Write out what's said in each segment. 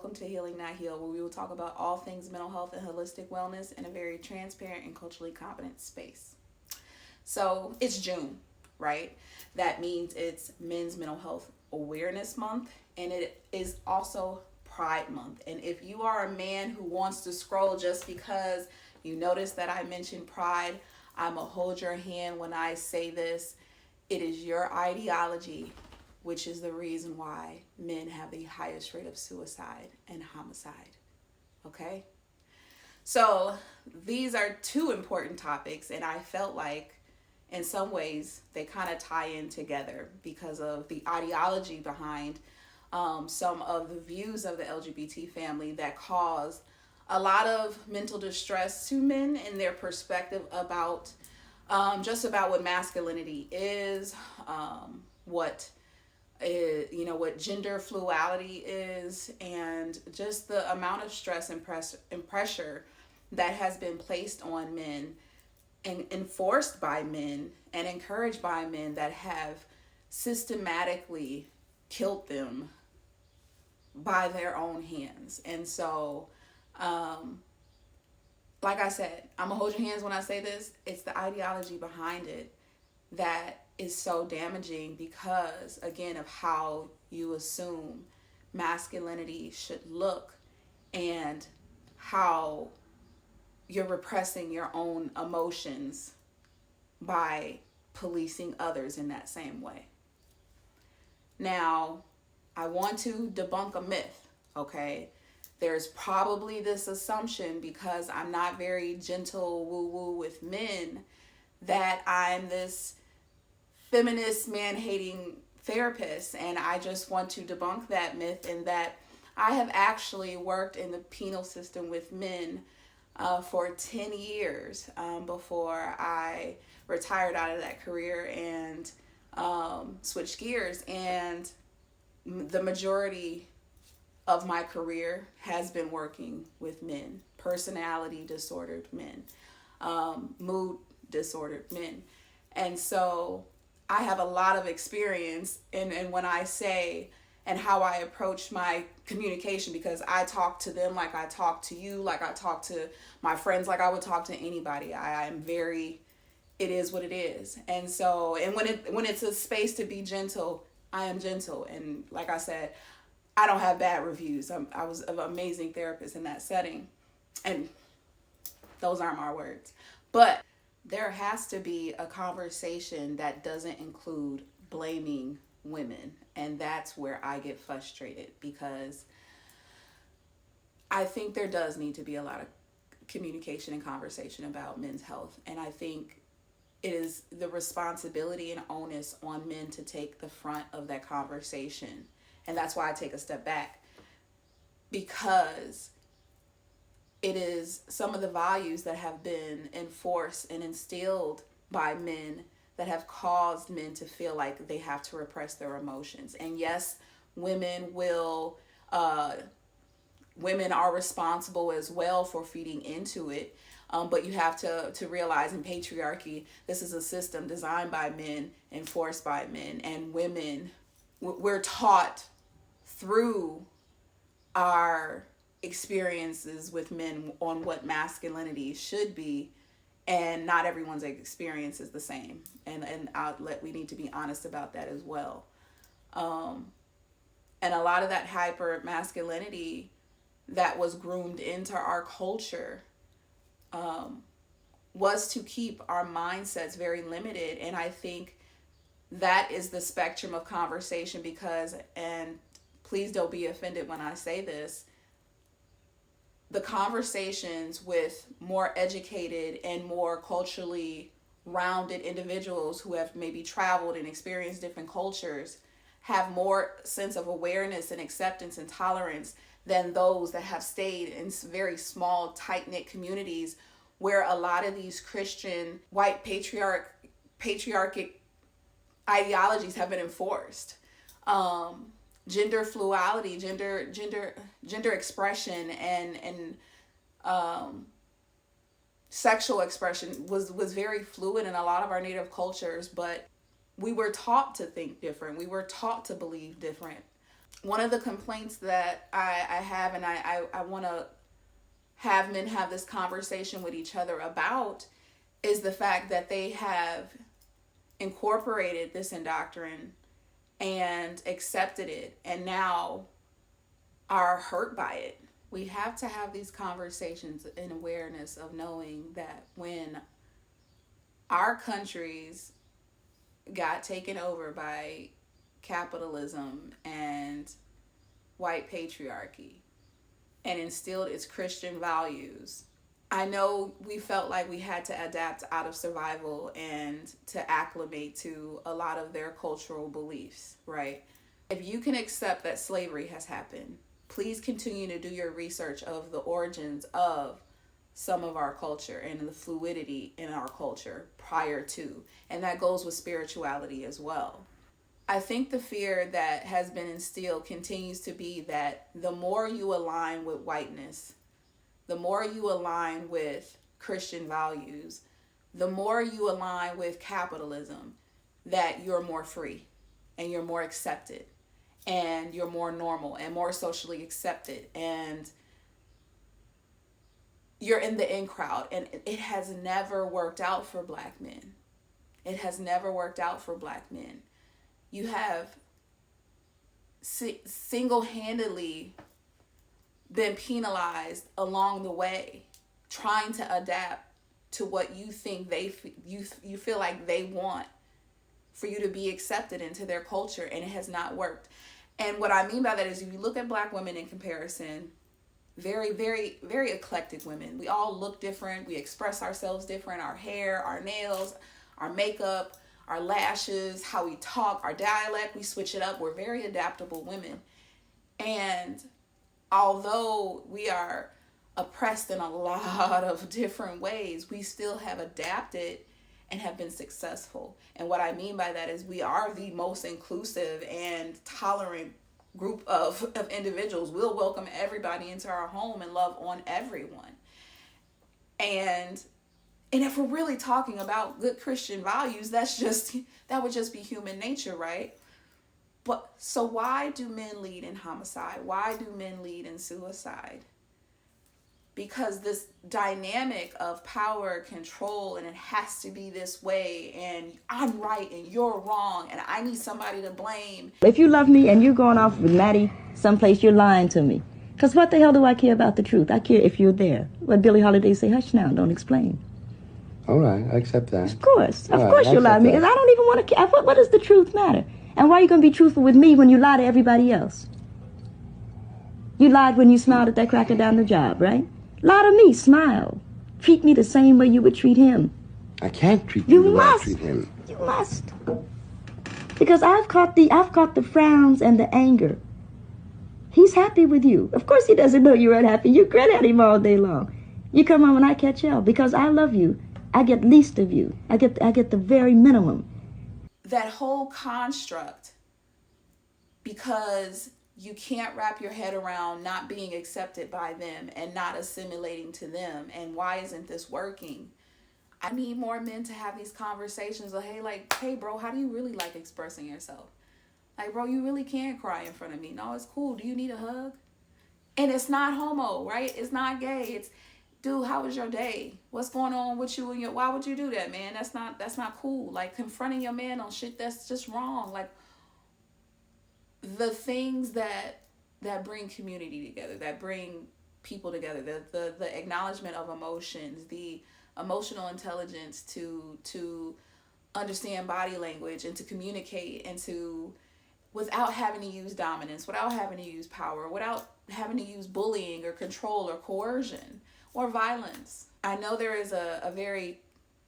welcome to Healing Not Heal, where we will talk about all things mental health and holistic wellness in a very transparent and culturally competent space. So it's June, right? That means it's Men's Mental Health Awareness Month, and it is also Pride Month. And if you are a man who wants to scroll just because you notice that I mentioned pride, I'm going to hold your hand when I say this. It is your ideology, which is the reason why men have the highest rate of suicide and homicide. Okay? So these are two important topics, and I felt like in some ways they kind of tie in together because of the ideology behind some of the views of the LGBT family that cause a lot of mental distress to men in their perspective about just about what masculinity is, what gender fluidity is, and just the amount of stress and pressure that has been placed on men and enforced by men and encouraged by men that have systematically killed them by their own hands. And so, like I said, I'm gonna hold your hands when I say this. It's the ideology behind it that is so damaging because, again, of how you assume masculinity should look and how you're repressing your own emotions by policing others in that same way. Now, I want to debunk a myth, okay? There's probably this assumption, because I'm not very gentle woo-woo with men, that I'm this feminist, man-hating therapist, and I just want to debunk that myth in that I have actually worked in the penal system with men for 10 years before I retired out of that career and switched gears. And the majority of my career has been working with men, personality disordered men, mood disordered men. And so I have a lot of experience in when I say and how I approach my communication, because I talk to them like I talk to you, like I talk to my friends, like I would talk to anybody. I am very, it is what it is. And so, and when it's a space to be gentle, I am gentle. And like I said, I don't have bad reviews. I was an amazing therapist in that setting. And those aren't my words. But there has to be a conversation that doesn't include blaming women. And that's where I get frustrated, because I think there does need to be a lot of communication and conversation about men's health. And I think it is the responsibility and onus on men to take the front of that conversation. And that's why I take a step back, because it is some of the values that have been enforced and instilled by men that have caused men to feel like they have to repress their emotions. And yes, women are responsible as well for feeding into it. But you have to realize, in patriarchy, this is a system designed by men, enforced by men, and women, we're taught through our experiences with men on what masculinity should be, and not everyone's experience is the same. And we need to be honest about that as well. And a lot of that hyper masculinity that was groomed into our culture was to keep our mindsets very limited. And I think that is the spectrum of conversation, because, and please don't be offended when I say this, the conversations with more educated and more culturally rounded individuals who have maybe traveled and experienced different cultures have more sense of awareness and acceptance and tolerance than those that have stayed in very small, tight-knit communities where a lot of these Christian, white, patriarchic ideologies have been enforced. Gender fluidity, gender expression, and sexual expression was very fluid in a lot of our native cultures, but we were taught to think different. We were taught to believe different. one of the complaints that I have, and I want to have men have this conversation with each other about, is the fact that they have incorporated this indoctrine and accepted it and now are hurt by it. We have to have these conversations in awareness of knowing that when our countries got taken over by capitalism and white patriarchy and instilled its Christian values, I know we felt like we had to adapt out of survival and to acclimate to a lot of their cultural beliefs, right? If you can accept that slavery has happened, please continue to do your research of the origins of some of our culture and the fluidity in our culture prior to. And that goes with spirituality as well. I think the fear that has been instilled continues to be that the more you align with whiteness, the more you align with Christian values, the more you align with capitalism, that you're more free and you're more accepted and you're more normal and more socially accepted and you're in the in crowd. And it has never worked out for Black men. It has never worked out for Black men. You have single-handedly been penalized along the way, trying to adapt to what you think you feel like they want for you to be accepted into their culture, and it has not worked. And what I mean by that is, if you look at Black women in comparison, very, very, very eclectic women. We all look different. We express ourselves different. Our hair, our nails, our makeup, our lashes, how we talk, our dialect, we switch it up. We're very adaptable women. And although we are oppressed in a lot of different ways, we still have adapted and have been successful. And what I mean by that is we are the most inclusive and tolerant group of individuals. We'll welcome everybody into our home and love on everyone. And if we're really talking about good Christian values, that would just be human nature, right? But so why do men lead in homicide? Why do men lead in suicide? Because this dynamic of power, control, and it has to be this way, and I'm right and you're wrong, and I need somebody to blame. If you love me and you're going off with Maddie someplace, you're lying to me. Because what the hell do I care about the truth? I care if you're there. What Billie Holiday say, hush now, don't explain. All right, I accept that. Of course you'll lie to me, because I don't even want to care. What does the truth matter? And why are you going to be truthful with me when you lie to everybody else? You lied when you smiled at that cracker down the job, right? Lie to me, smile. Treat me the same way you would treat him. I can't treat you the way I treat him. You must. Because I've caught the frowns and the anger. He's happy with you. Of course he doesn't know you're unhappy. You grin at him all day long. You come home and I catch hell. Because I love you, I get least of you. I get the very minimum. That whole construct, because you can't wrap your head around not being accepted by them and not assimilating to them, and why isn't this working? I need more men to have these conversations of, hey bro, how do you really like expressing yourself? Like, bro, you really can't cry in front of me. No, it's cool. Do you need a hug? And it's not homo, right? It's not gay. It's, dude, how was your day? What's going on with you and why would you do that, man? That's not cool. Like, confronting your man on shit that's just wrong. Like, the things that bring community together, that bring people together, the acknowledgement of emotions, the emotional intelligence to understand body language and to communicate and to, without having to use dominance, without having to use power, without having to use bullying or control or coercion or violence. I know there is a very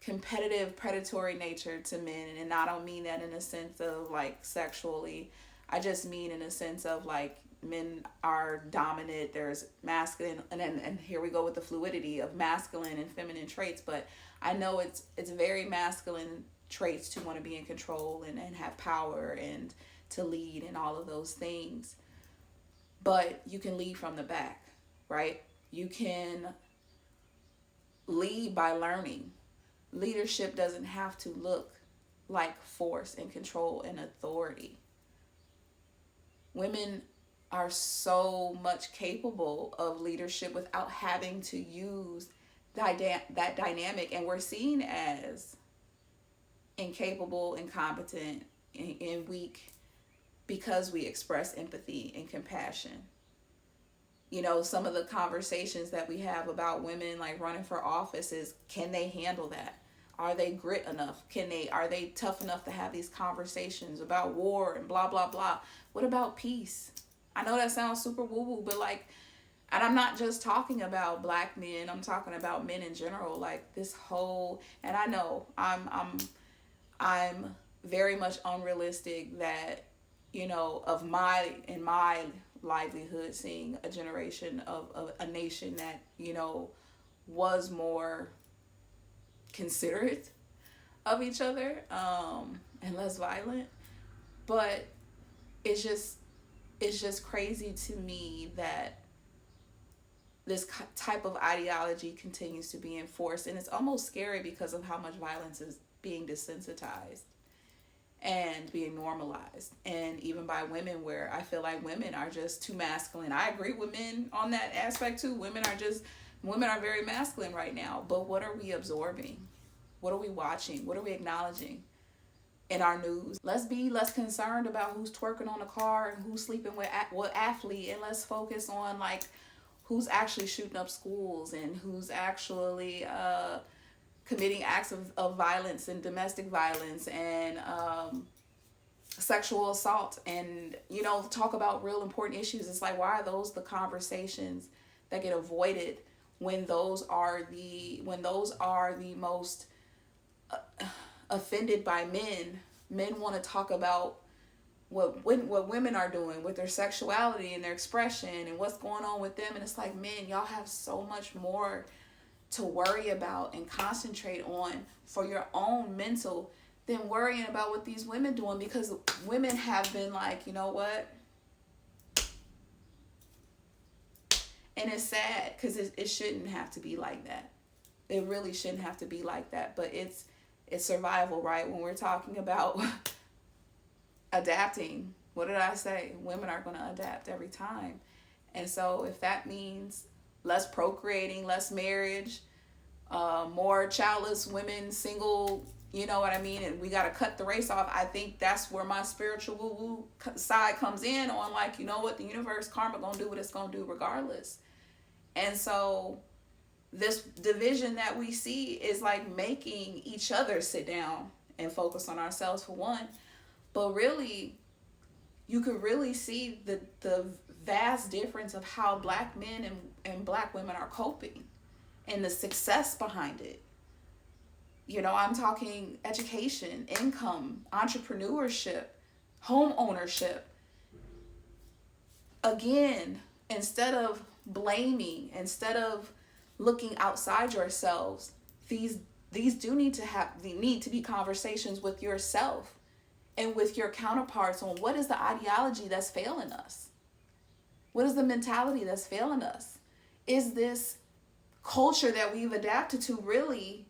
competitive, predatory nature to men, and I don't mean that in a sense of like sexually. I just mean in a sense of like men are dominant, there's masculine, and here we go with the fluidity of masculine and feminine traits, but I know it's very masculine traits to want to be in control and have power and to lead and all of those things. But you can lead from the back, right? You can lead by learning. Leadership doesn't have to look like force and control and authority. Women are so much capable of leadership without having to use that dynamic, and we're seen as incapable, incompetent, and weak because we express empathy and compassion. You know, some of the conversations that we have about women like running for office is, can they handle that? Are they grit enough? Are they tough enough to have these conversations about war and blah blah blah? What about peace? I know that sounds super woo woo, but like, and I'm not just talking about black men, I'm talking about men in general. Like this whole, and I know I'm very much unrealistic that, you know, in my livelihood, seeing a generation of a nation that, you know, was more considerate of each other, and less violent. But it's just crazy to me that this type of ideology continues to be enforced, and it's almost scary because of how much violence is being desensitized and being normalized, and even by women, where I feel like women are just too masculine. I agree with men on that aspect too. Women are very masculine right now, but what are we absorbing? What are we watching? What are we acknowledging in our news? Let's be less concerned about who's twerking on the car and who's sleeping with what athlete, and let's focus on like who's actually shooting up schools and who's actually committing acts of violence and domestic violence and sexual assault, and, you know, talk about real important issues. It's like, why are those the conversations that get avoided when those are the most offended by men? Men want to talk about what women are doing with their sexuality and their expression and what's going on with them, and it's like, men, y'all have so much more to worry about and concentrate on for your own mental than worrying about what these women doing, because women have been like, you know what, and it's sad because it shouldn't have to be like that. It really shouldn't have to be like that, but it's survival, right? When we're talking about adapting, what did I say? Women are going to adapt every time. And so if that means less procreating, less marriage, more childless women, single, you know what I mean? And we got to cut the race off. I think that's where my spiritual woo-woo side comes in on, like, you know what? The universe, karma going to do what it's going to do regardless. And so this division that we see is like making each other sit down and focus on ourselves for one. But really, you could really see the vast difference of how black men and black women are coping and the success behind it. You know, I'm talking education, income, entrepreneurship, home ownership. Again, instead of blaming, instead of looking outside yourselves, these do need to be conversations with yourself and with your counterparts on what is the ideology that's failing us? What is the mentality that's failing us? Is this culture that we've adapted to really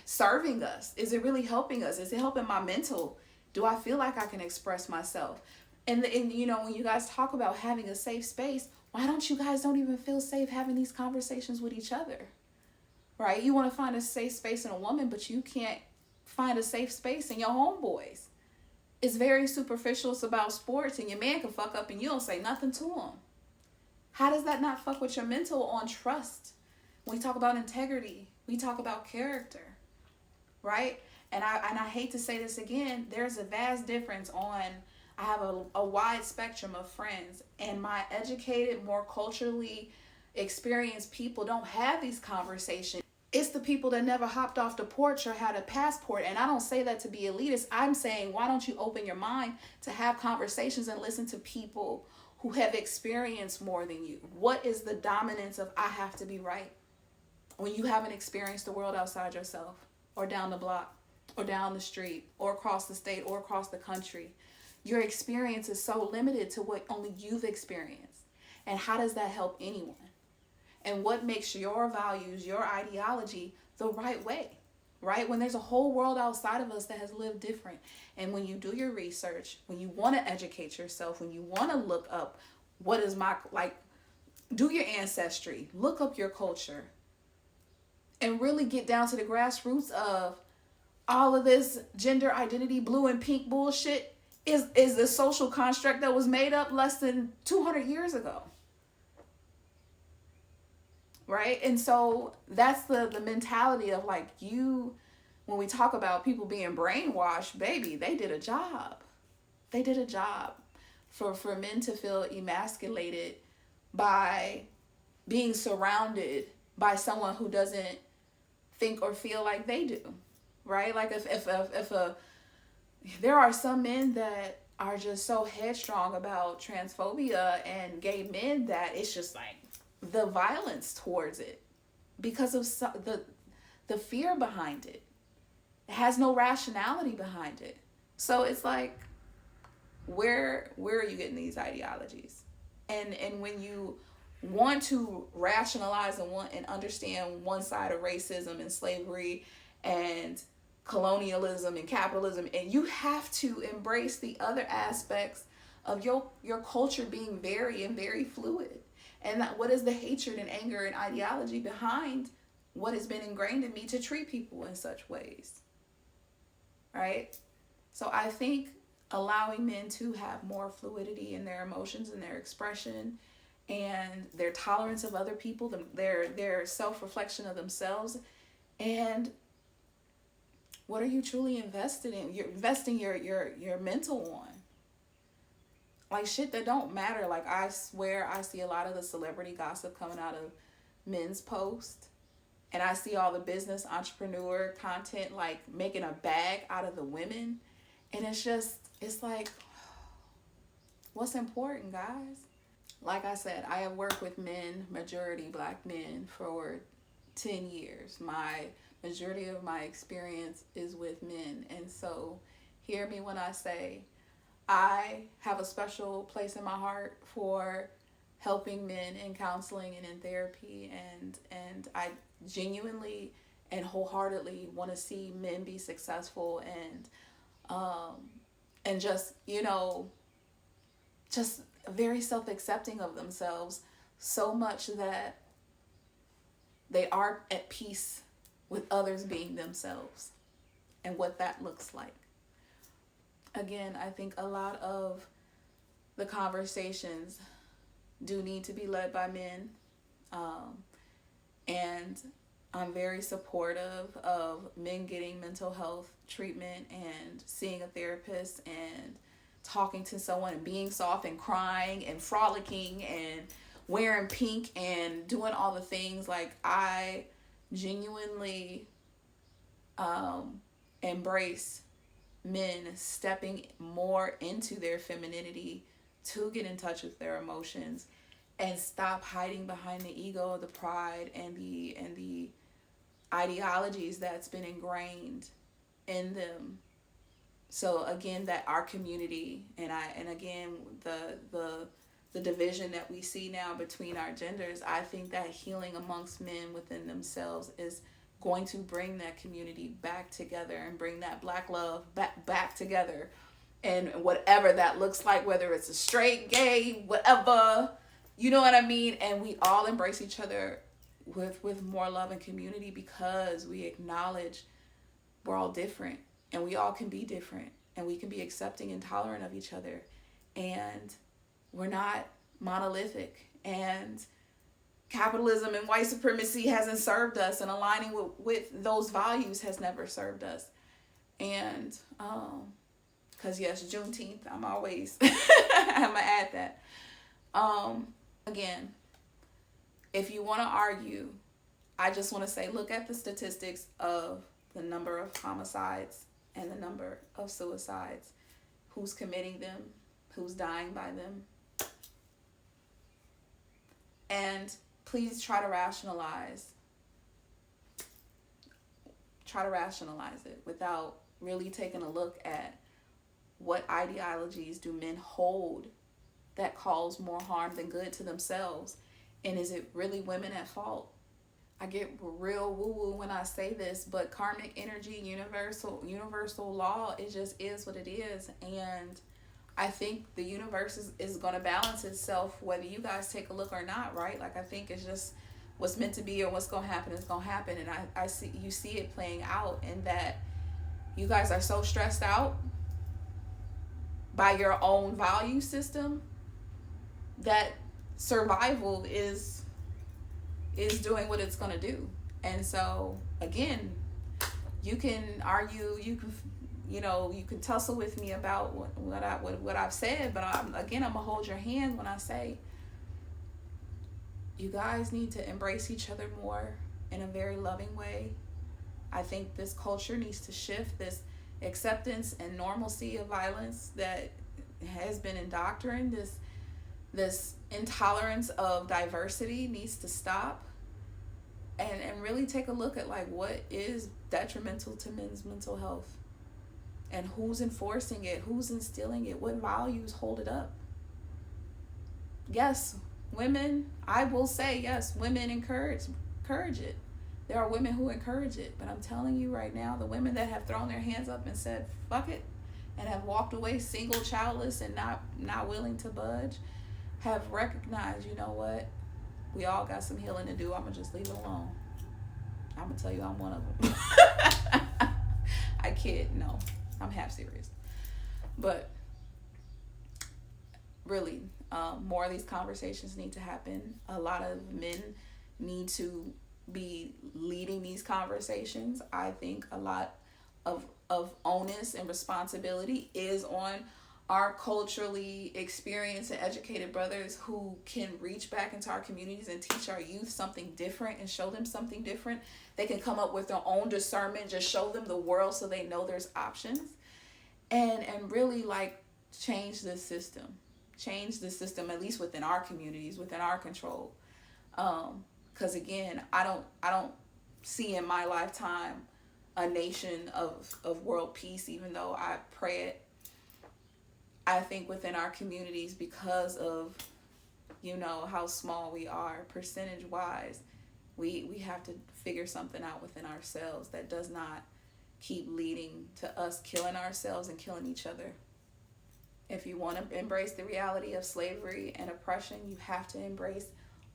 serving us? Is it really helping us? Is it helping my mental? Do I feel like I can express myself? And you know, when you guys talk about having a safe space, why don't you guys don't even feel safe having these conversations with each other? Right? You want to find a safe space in a woman, but you can't find a safe space in your homeboys. It's very superficial. It's about sports, and your man can fuck up and you don't say nothing to him. How does that not fuck with your mental on trust? When we talk about integrity, we talk about character, right? And I hate to say this again, there's a vast difference on, I have a wide spectrum of friends, and my educated, more culturally experienced people don't have these conversations. It's the people that never hopped off the porch or had a passport. And I don't say that to be elitist. I'm saying, why don't you open your mind to have conversations and listen to people who have experienced more than you? What is the dominance of I have to be right when you haven't experienced the world outside yourself, or down the block, or down the street, or across the state, or across the country? Your experience is so limited to what only you've experienced. And how does that help anyone? And what makes your values, your ideology, the right way? right? When there's a whole world outside of us that has lived different. And when you do your research, when you want to educate yourself, when you want to look up what is my, like, do your ancestry, look up your culture, and really get down to the grassroots of all of this gender identity, blue and pink bullshit is the social construct that was made up less than 200 years ago. Right? And so that's the mentality of like, you, when we talk about people being brainwashed, baby, they did a job. They did a job for men to feel emasculated by being surrounded by someone who doesn't think or feel like they do. Right? Like if there are some men that are just so headstrong about transphobia and gay men that it's just like the violence towards it because of the fear behind it. It has no rationality behind it. So it's like, where are you getting these ideologies? And when you want to rationalize and understand one side of racism and slavery and colonialism and capitalism, and you have to embrace the other aspects of your culture being very fluid. And that, what is the hatred and anger and ideology behind what has been ingrained in me to treat people in such ways, right? So I think allowing men to have more fluidity in their emotions and their expression and their tolerance of other people, their self-reflection of themselves, and what are you truly invested in? You're investing your mental on. Like shit that don't matter. Like I swear I see a lot of the celebrity gossip coming out of men's posts. And I see all the business entrepreneur content like making a bag out of the women. And it's like, what's important, guys? Like I said, I have worked with men, majority black men, for 10 years. Majority of my experience is with men. And so hear me when I say I have a special place in my heart for helping men in counseling and in therapy, and I genuinely and wholeheartedly want to see men be successful and just, just very self-accepting of themselves, so much that they are at peace with others being themselves and what that looks like. Again, I think a lot of the conversations do need to be led by men. And I'm very supportive of men getting mental health treatment and seeing a therapist and talking to someone and being soft and crying and frolicking and wearing pink and doing all the things. Like, I genuinely embrace men stepping more into their femininity to get in touch with their emotions and stop hiding behind the ego, the pride, and the ideologies that's been ingrained in them. So again, that our community and again the division that we see now between our genders, I think that healing amongst men within themselves is going to bring that community back together and bring that black love back together, and whatever that looks like, whether it's a straight, gay, whatever, you know what I mean? And we all embrace each other with more love and community, because we acknowledge we're all different and we all can be different and we can be accepting and tolerant of each other, and we're not monolithic, and capitalism and white supremacy hasn't served us, and aligning with those values has never served us. And because yes, Juneteenth, I'm always I'm gonna add that. Again, if you want to argue, I just want to say, look at the statistics of the number of homicides and the number of suicides, who's committing them, who's dying by them, and please try to rationalize it without really taking a look at what ideologies do men hold that cause more harm than good to themselves. And is it really women at fault? I get real woo-woo when I say this, but karmic energy, universal law, it just is what it is. And I think the universe is going to balance itself whether you guys take a look or not, right? Like, I think it's just what's meant to be or what's going to happen is going to happen. And I see, you see it playing out in that you guys are so stressed out by your own value system that survival is doing what it's going to do. And so again, you can argue, you can tussle with me about what I've said, but I'm gonna hold your hand when I say you guys need to embrace each other more in a very loving way. I think this culture needs to shift. This acceptance and normalcy of violence that has been indoctrinated, this intolerance of diversity needs to stop, and really take a look at like what is detrimental to men's mental health and who's enforcing it, who's instilling it, what values hold it up. Yes, women, I will say, yes, women encourage it. There are women who encourage it, but I'm telling you right now, the women that have thrown their hands up and said fuck it and have walked away single, childless, and not willing to budge, have recognized, you know what, we all got some healing to do. I'm gonna just leave it alone. I'm gonna tell you I'm one of them. I kid, no, I'm half serious. But really, more of these conversations need to happen. A lot of men need to be leading these conversations. I think a lot of onus and responsibility is on our culturally experienced and educated brothers who can reach back into our communities and teach our youth something different and show them something different. They can come up with their own discernment, just show them the world so they know there's options, and really like change the system, at least within our communities, within our control. Because again, I don't see in my lifetime a nation of world peace, even though I pray it. I think within our communities, because of, how small we are percentage wise, we have to figure something out within ourselves that does not keep leading to us killing ourselves and killing each other. If you want to embrace the reality of slavery and oppression, you have to embrace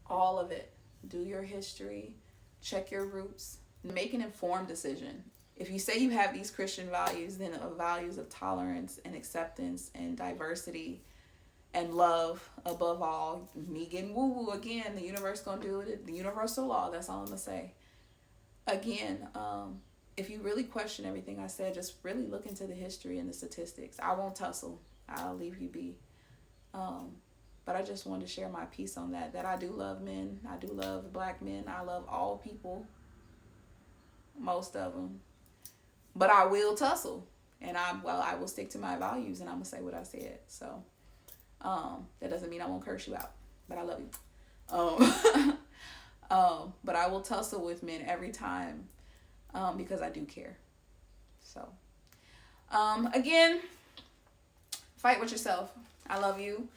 all of it. Do your history, check your roots, make an informed decision. If you say you have these Christian values, then values of tolerance and acceptance and diversity and love above all, me getting woo-woo again, the universe gonna do it, the universal law, that's all I'm gonna say. Again, if you really question everything I said, just really look into the history and the statistics. I won't tussle, I'll leave you be. But I just wanted to share my piece on that I do love men, I do love black men, I love all people, most of them. But I will tussle, and I will stick to my values, and I'm going to say what I said. So that doesn't mean I won't curse you out, but I love you. But I will tussle with men every time because I do care. So again, fight with yourself. I love you.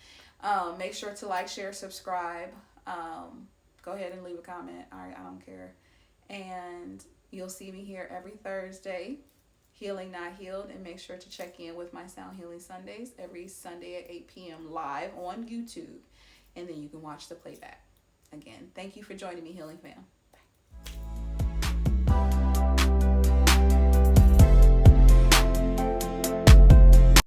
Make sure to like, share, subscribe. Go ahead and leave a comment. I don't care. And you'll see me here every Thursday, Healing Not Healed, and make sure to check in with my Sound Healing Sundays every Sunday at 8 p.m. live on YouTube, and then you can watch the playback. Again, thank you for joining me, Healing Fam.